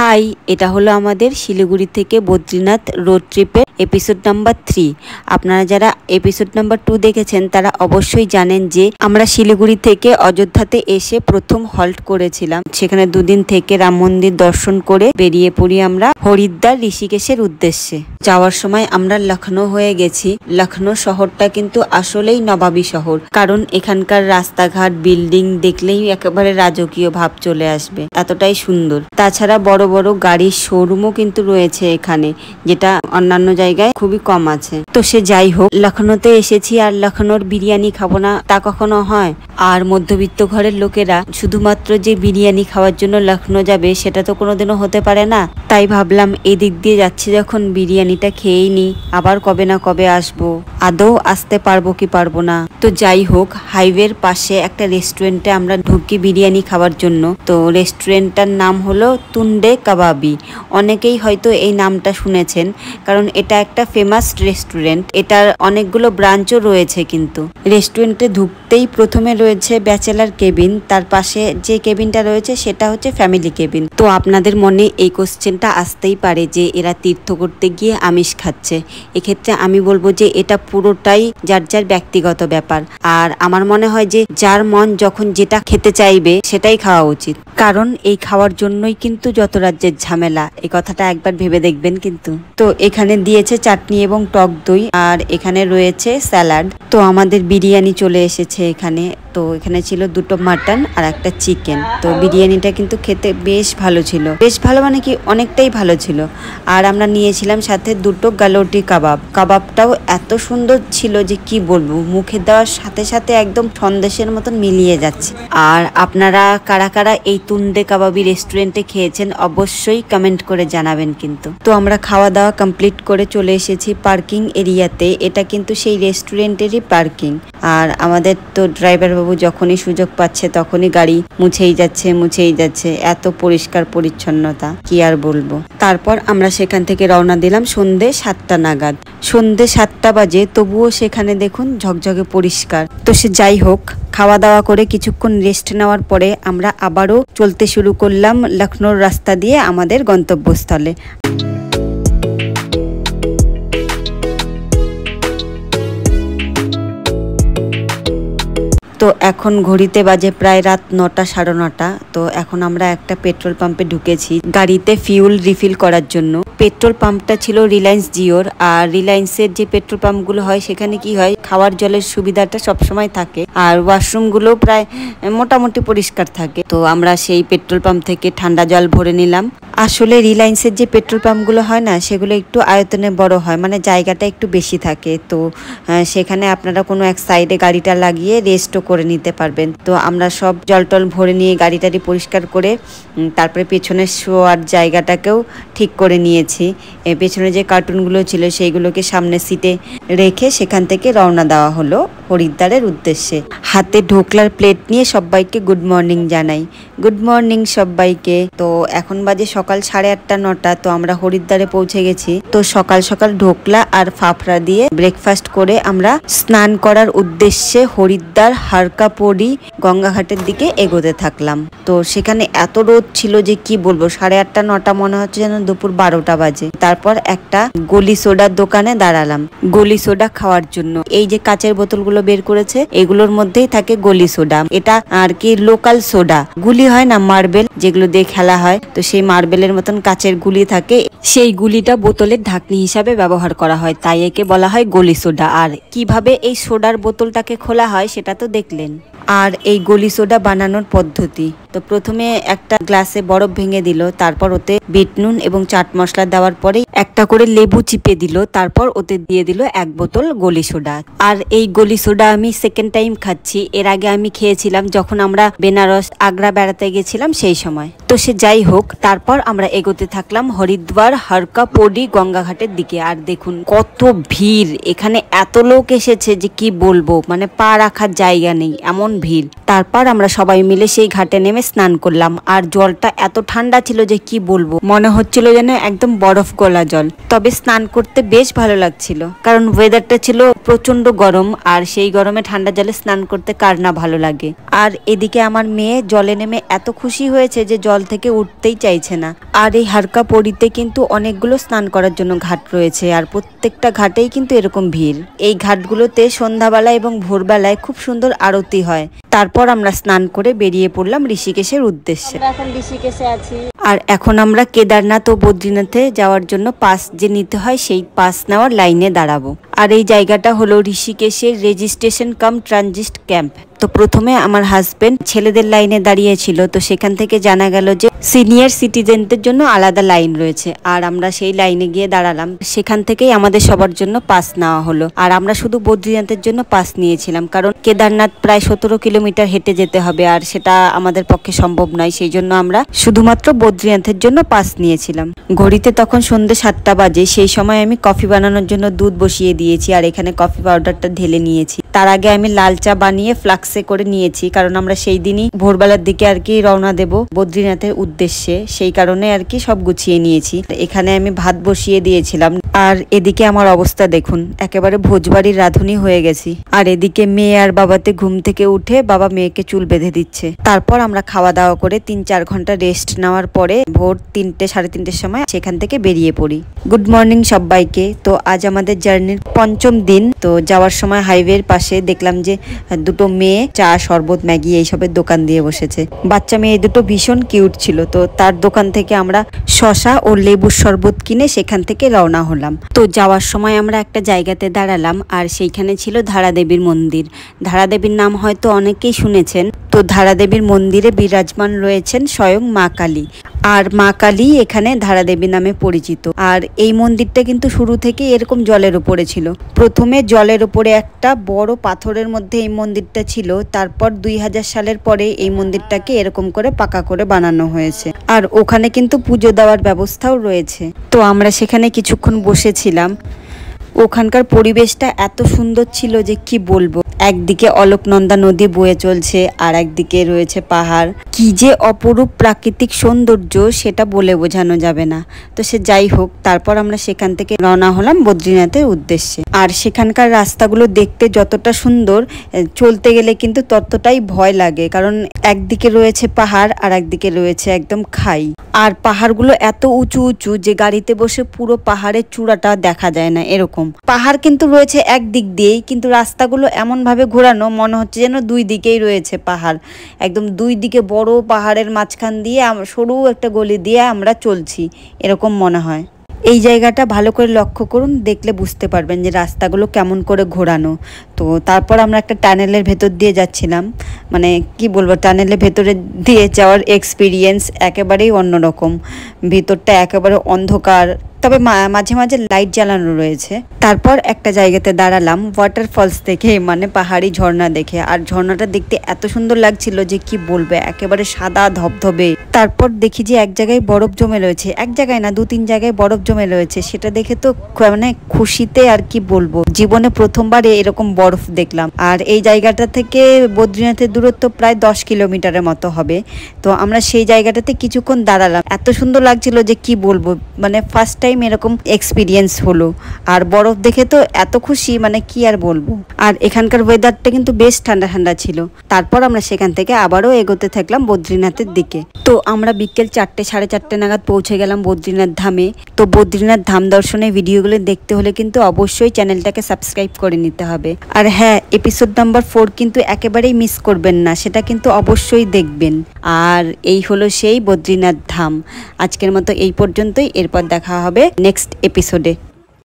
High, এটা হলো আমাদের শিলিগুড়ি থেকে বদ্রীনাথ রোড ট্রিপের এপিসোড নাম্বার 3। আপনারা যারা এপিসোড নাম্বার 2 দেখেছেন তারা অবশ্যই জানেন যে আমরা শিলিগুড়ি থেকে অযোধ্যাতে এসে প্রথম হল্ট করেছিলাম। সেখানে দুদিন থেকে রাম মন্দির দর্শন করে বেরিয়ে পড়ি আমরা হরিদ্বার ঋষিকেশের উদ্দেশ্যে। যাওয়ার সময় আমরা লখনৌ হয়ে গেছি। লখনৌ শহরটা কিন্তু আসলেই নবাবী শহর, কারণ এখানকার রাস্তাঘাট বিল্ডিং দেখলেই একেবারে রাজকীয় ভাব চলে আসবে, এতটাই সুন্দর। তাছাড়া বড় বড় গাড়ির শোরুমও কিন্তু রয়েছে এখানে, যেটা অন্যান্য জায়গায় খুবই কম আছে। তো সে যাই হোক, লখনৌতে এসেছি আর লখনৌর বিরিয়ানি খাবো না তা কখনো হয়? আর মধ্যবিত্ত ঘরের লোকেরা শুধুমাত্র যে বিরিয়ানি খাওয়ার জন্য লখনৌ যাবে সেটা তো কোনোদিনও হতে পারে না। তাই ভাবলাম এই দিক দিয়ে যাচ্ছি যখন বিরিয়ানিটা খেয়েই নি, আবার কবে না কবে আসবো, আদৌ আসতে পারবো কি পারবো না। তো যাই হোক, হাইওয়ের পাশে একটা রেস্টুরেন্টে আমরা ঢুকি বিরিয়ানি খাওয়ার জন্য। তো রেস্টুরেন্টটার নাম হলো তুন্ডে কাবাবি। অনেকেই হয়তো এই নামটা শুনেছেন, কারণ এটা একটা ফেমাস রেস্টুরেন্ট। এটার অনেকগুলো ব্রাঞ্চও রয়েছে। কিন্তু রেস্টুরেন্টে ঢুকতেই প্রথমে রয়েছে ব্যাচেলার কেবিন, তার পাশে যে কেবিনটা রয়েছে সেটা হচ্ছে ফ্যামিলি কেবিন। তো আপনাদের মনে এই কোশ্চেনটা আসতেই পারে যে এরা তীর্থ করতে গিয়ে আমিষ খাচ্ছে। এক্ষেত্রে আমি বলবো যে এটা পুরোটাই যার যার ব্যক্তিগত ব্যাপার। আর আমার মনে হয় যে যার মন যখন যেটা খেতে চাইবে সেটাই খাওয়া উচিত, কারণ এই খাওয়ার জন্যই কিন্তু যত রাজ্যের ঝামেলা। এই কথাটা একবার ভেবে দেখবেন কিন্তু। তো এখানে দিয়েছে চাটনি এবং টক দই, আর এখানে রয়েছে স্যালাড। তো আমাদের বিরিয়ানি চলে এসেছে এখানে। তো এখানে ছিল দুটো মাটন আর একটা চিকেন। তো বিরিয়ানিটা কিন্তু খেতে বেশ ভালো ছিল, বেশ ভালো মানে কি অনেকটাই ভালো ছিল। আর আমরা নিয়েছিলাম সাথে দুটো গালোটি কাবাব। কাবাবটাও এত সুন্দর ছিল যে কি বলবো, মুখে দেওয়ার সাথে সাথে একদম সন্দেশের মতন মিলিয়ে যাচ্ছে। আর আপনারা কারা কারা এই তুন্ডে কাবাবি রেস্টুরেন্টে খেয়েছেন অবশ্যই কমেন্ট করে জানাবেন কিন্তু। তো আমরা খাওয়া দাওয়া কমপ্লিট করে চলে এসেছি পার্কিং এরিয়াতে। এটা কিন্তু সেই রেস্টুরেন্টেরই পার্কিং। আর আমাদের তো ড্রাইভার বাবু যখনই সুযোগ পাচ্ছে তখনই গাড়ি মুছেই যাচ্ছে। এত পরিষ্কার পরিচ্ছন্নতা কি আর বলবো। তারপর আমরা সেখান থেকে রওনা দিলাম সন্ধ্যে 7টা নাগাদ। সন্ধ্যে 7টা বাজে, তবুও সেখানে দেখুন ঝকঝকে পরিষ্কার। তো সে যাই হোক, খাওয়া দাওয়া করে কিছুক্ষণ রেস্ট নেওয়ার পরে আমরা আবারও চলতে শুরু করলাম লখনৌর রাস্তা দিয়ে আমাদের গন্তব্যস্থলে। তো এখন ঘড়িতে বাজে প্রায় রাত 9টা 9:30। তো এখন আমরা একটা পেট্রোল পাম্পে ঢুকেছি গাড়িতে ফিউল রিফিল করার জন্য। পেট্রোল পাম্পটা ছিল রিলায়েন্স জিওর। আর রিলায়েন্সের যে পেট্রোল পাম্পগুলো হয় সেখানে কি হয়, খাওয়ার জলের সুবিধাটা সবসময় থাকে, আর ওয়াশরুমগুলো প্রায় মোটামুটি পরিষ্কার থাকে। তো আমরা সেই পেট্রোল পাম্প থেকে ঠান্ডা জল ভরে নিলাম। আসলে রিলায়েন্সের যে পেট্রোল পাম্পগুলো হয় না, সেগুলো একটু আয়তনে বড় হয়, মানে জায়গাটা একটু বেশি থাকে। তো সেখানে আপনারা কোনো এক সাইডে গাড়িটা লাগিয়ে রেস্টও করে নিতে পারবেন। তো আমরা সব জল টল ভরে নিয়ে গাড়িটারি পরিষ্কার করে তারপরে পেছনের শোয়ার জায়গাটাকেও ঠিক করে নিয়েছি। পেছনে যে কার্টুনগুলো ছিল সেইগুলোকে সামনের সিটে রেখে সেখান থেকে রওনা দেওয়া হলো হরিদ্বারের উদ্দেশ্যে। হাতে ঢোকলার প্লেট নিয়ে সবাইকে গুড মর্নিং জানাই। গুড মর্নিং সবাইকে। তো এখন বাজে সকাল 8:30 9টা। তো আমরা হরিদ্বারে পৌঁছে গেছি। তো সকাল সকাল ঢোকলা আর ফাফড়া দিয়ে ব্রেকফাস্ট করে আমরা স্নান করার উদ্দেশ্যে হরিদ্বার হারকাপড়ি গঙ্গাঘাটের দিকে এগোতে থাকলাম। তো সেখানে এত রোদ ছিল যে কি বলবো, 8:30 9টা মনে হচ্ছে যেন দুপুর 12টা বাজে। তারপর একটা গলি সোডার দোকানে দাঁড়ালাম গলি সোডা খাওয়ার জন্য। এই যে কাচের বোতলগুলো বের করেছে, এগুলোর মধ্যেই থাকে গলি সোডা। এটা আর কি লোকাল সোডা। গুলি হয় না মার্বেল, যেগুলো দিয়ে খেলা হয়, তো সেই মার্বেলের মতন কাচের গুলি থাকে। সেই গুলিটা বোতলের ঢাকনি হিসাবে ব্যবহার করা হয়, তাই একে বলা হয় গলি সোডা। আর কিভাবে এই সোডার বোতলটাকে খোলা হয় সেটা তো দেখলেন। আর এই গলি সোডা বানানোর পদ্ধতি, তো প্রথমে একটা গ্লাসে বরফ ভেঙে দিল, তারপর ওতে বিট নুন এবং চাট মশলা দেওয়ার পরে একটা করে লেবু চিপে দিল, তারপর ওতে দিয়ে দিল 1 বোতল গলি সোডা। আর এই গলি সোডা আমি সেকেন্ড টাইম খাচ্ছি। এর আগে আমি খেয়েছিলাম যখন আমরা বেনারস আগ্রা বেড়াতে গেছিলাম সেই সময়। তো সে যাই হোক, তারপর আমরা এগোতে থাকলাম হরিদ্বার হারকাপড়ি গঙ্গাঘাটের দিকে। আর দেখুন কত ভিড়, এখানে এত লোক এসেছে যে কি বলবো, মানে পা রাখার জায়গা নেই, এমন ভিড়। তারপর আমরা সবাই মিলে সেই ঘাটে নেমে স্নান করলাম। আর জলটা এত ঠান্ডা ছিল যে কি বলবো, মনে হচ্ছিল যেন একদম বরফ গলা জল। তবে স্নান করতে বেশ ভালো লাগছিল, কারণ ওয়েদারটা ছিল প্রচন্ড গরম, আর সেই গরমে ঠান্ডা জলে স্নান করতে কার না ভালো লাগে। আর এদিকে আমার মেয়ে জলে নেমে এত খুশি হয়েছে যে জল থেকে উঠতেই চাইছে না। আর এই হারকা পরিতে কিন্তু অনেকগুলো স্নান করার জন্য ঘাট রয়েছে, আর প্রত্যেকটা ঘাটেই কিন্তু এরকম ভিড়। এই ঘাটগুলোতে সন্ধ্যাবেলা এবং ভোরবেলায় খুব সুন্দর আরতি হয়। তারপর আমরা স্নান করে বেরিয়ে পড়লাম ঋষিকেশের উদ্দেশ্যে। এখন ঋষিকেশে আছি, আর এখন আমরা কেদারনাথ ও বদ্রীনাথে যাওয়ার জন্য পাস যে নিতে হয় সেই পাস নেওয়ার লাইনে দাঁড়াবো। আর এই জায়গাটা হলো ঋষিকেশের রেজিস্ট্রেশন কাম ট্রানজিট ক্যাম্প। তো প্রথমে আমার হাজবেন্ড ছেলেদের লাইনে দাঁড়িয়েছিল, তো সেখান থেকে জানা গেল যে সিনিয়র সিটিজেনদের জন্য আলাদা লাইন রয়েছে, আর আমরা সেই লাইনে গিয়ে দাঁড়ালাম। সেখান থেকেই আমাদের সবার জন্য পাস নেওয়া হলো। আর আমরা শুধু বদ্রীনাথের জন্য পাস নিয়েছিলাম, কারণ কেদারনাথ প্রায় 17 কিলোমিটার হেঁটে যেতে হবে, আর সেটা আমাদের পক্ষে সম্ভব নয়। সেই জন্য আমরা শুধুমাত্র বদ্রীনাথের জন্য পাস নিয়েছিলাম। ঘড়িতে তখন সন্ধ্যে 7টা বাজে। সেই সময় আমি কফি বানানোর জন্য দুধ বসিয়ে দিয়েছি, আর এখানে কফি পাউডারটা ঢেলে নিয়েছি। তার আগে আমি লাল চা বানিয়ে ফ্লাক্সে করে নিয়েছি, কারণ আমরা সেই দিনই ভোরবেলার দিকে আর কি রওনা দেব বদ্রীনাথের উদ্দেশ্যে। সেই কারণে আর কি সব গুছিয়ে নিয়েছি। এখানে আমি ভাত বসিয়ে দিয়েছিলাম, আর এদিকে আমার অবস্থা দেখুন, একেবারে ভোজবাড়ির রাঁধুনি হয়ে গেছি। আর এদিকে মেয়ে আর বাবাতে ঘুম থেকে উঠে বাবা মেয়েকে চুল বেঁধে দিচ্ছে। তারপর আমরা খাওয়া দাওয়া করে 3-4 ঘন্টা রেস্ট নেওয়ার পরে ভোর 3টে সাড়ে 3টের সময় সেখান থেকে বেরিয়ে পড়ি। গুড মর্নিং সবাইকে। তো আজ আমাদের জার্নির 5ম দিন। তো যাওয়ার সময় হাইওয়ের পাশে দেখলাম যে দুটো মেয়ে চা, শরবত, ম্যাগি এইসবের দোকান দিয়ে বসেছে। বাচ্চা মেয়ে দুটো ভীষণ কিউট ছিল। তো তার দোকান থেকে আমরা শশা ও লেবুর শরবত কিনে সেখান থেকে রওনা হলাম। তো যাওয়ার সময় আমরা একটা জায়গাতে দাঁড়ালাম, আর সেইখানে ছিল ধারাদেবীর মন্দির। ধারাদেবীর নাম হয়তো অনেকেই শুনেছেন। তো ধারাদেবীর মন্দিরে বিরাজমান রয়েছেন স্বয়ং মা কালী, আর মা কালী এখানে ধারাদেবী নামে পরিচিত। আর এই মন্দিরটা কিন্তু শুরু থেকে এরকম জলের উপরে ছিল। প্রথমে জলের উপরে একটা বড় পাথরের মধ্যে এই মন্দিরটা ছিল, তারপর 2000 সালের পরে এই মন্দিরটাকে এরকম করে পাকা করে বানানো হয়েছে। আর ওখানে কিন্তু পুজো দেওয়ার ব্যবস্থাও রয়েছে। তো আমরা সেখানে কিছুক্ষণ বসেছিলাম। ওখানকার পরিবেশটা এত সুন্দর ছিল যে কি বলবো। একদিকে অলকনন্দা নদী বয়ে চলছে, আর একদিকে রয়েছে পাহাড়। কি যে অপরূপ প্রাকৃতিক সৌন্দর্য সেটা বলে বোঝানো যাবে না। তো সে যাই হোক, তারপর আমরা সেখান থেকে রওনা হলাম বদ্রীনাথের উদ্দেশ্যে। আর সেখানকার রাস্তাগুলো দেখতে যতটা সুন্দর, চলতে গেলে কিন্তু ততটাই ভয় লাগে, কারণ একদিকে রয়েছে পাহাড় আর একদিকে রয়েছে একদম খাই। আর পাহাড়গুলো এত উঁচু উঁচু যে গাড়িতে বসে পুরো পাহাড়ের চূড়াটা দেখা যায় না। এরকম পাহাড় কিন্তু রয়েছে একদিক দিয়েই, কিন্তু রাস্তাগুলো এমন ভাবে ঘোরানো মনে হচ্ছে যেন দুই দিকেই রয়েছে পাহাড়। একদম দুই দিকে বড় পাহাড়ের মাঝখান দিয়ে সরু একটা গলি দিয়ে আমরা চলছি, এরকম মনে হয়। এই জায়গাটা ভালো করে লক্ষ্য করুন, দেখলে বুঝতে পারবেন যে রাস্তাগুলো কেমন করে ঘোরানো। তো তারপর আমরা একটা টানেলের ভেতর দিয়ে যাচ্ছিলাম। মানে কি বলবো, টানেলের ভেতরে দিয়ে যাওয়ার এক্সপিরিয়েন্স একেবারেই অন্যরকম। ভিতরটা একেবারে অন্ধকার, তবে মাঝে মাঝে লাইট জ্বালানো রয়েছে। তারপর একটা জায়গাতে দাঁড়ালাম ওয়াটারফলস দেখে, মানে পাহাড়ি ঝর্ণা দেখে। আর ঝর্ণাটা দেখতে এত সুন্দর লাগছিল যে কি বলবো, একেবারে সাদা ধবধবে। তারপর দেখি যে এক জায়গায় বরফ জমে রয়েছে, এক জায়গায় না 2-3 জায়গায় বরফ জমে রয়েছে। সেটা দেখে তো মানে খুশিতে আর কি বলবো, জীবনে প্রথমবার এরকম বরফ দেখলাম। আর এই জায়গাটা থেকে বদ্রীনাথের দূরত্ব প্রায় 10 কিলোমিটারের মতো হবে। তো আমরা সেই জায়গাটাতে কিছুক্ষণ দাঁড়ালাম। এত সুন্দর লাগছিল যে কি বলবো, মানে ফার্স্ট টাইম এরকম এক্সপিরিয়েন্স হলো। আর বরফ দেখে তো এত খুশি, মানে কি আর বলবো। আর এখানকার ওয়েদারটা কিন্তু বেশ ঠান্ডা ঠান্ডা ছিল। তারপর আমরা সেখান থেকে আবারও এগোতে থাকলাম বদ্রীনাথের দিকে। তো আমরা বিকেল 4টে সাড়ে 4টে নাগাদ পৌঁছে গেলাম বদ্রীনাথ ধামে। তো বদ্রীনাথ ধাম দর্শনের ভিডিওগুলো দেখতে হলে কিন্তু অবশ্যই চ্যানেলটাকে সাবস্ক্রাইব করে নিতে হবে। আর হ্যাঁ, এপিসোড নাম্বার 4 কিন্তু একেবারেই মিস করবেন না, সেটা কিন্তু অবশ্যই দেখবেন। আর এই হলো সেই বদ্রীনাথ ধাম। আজকের মতো এই পর্যন্তই, এরপর দেখা হবে নেক্সট এপিসোডে।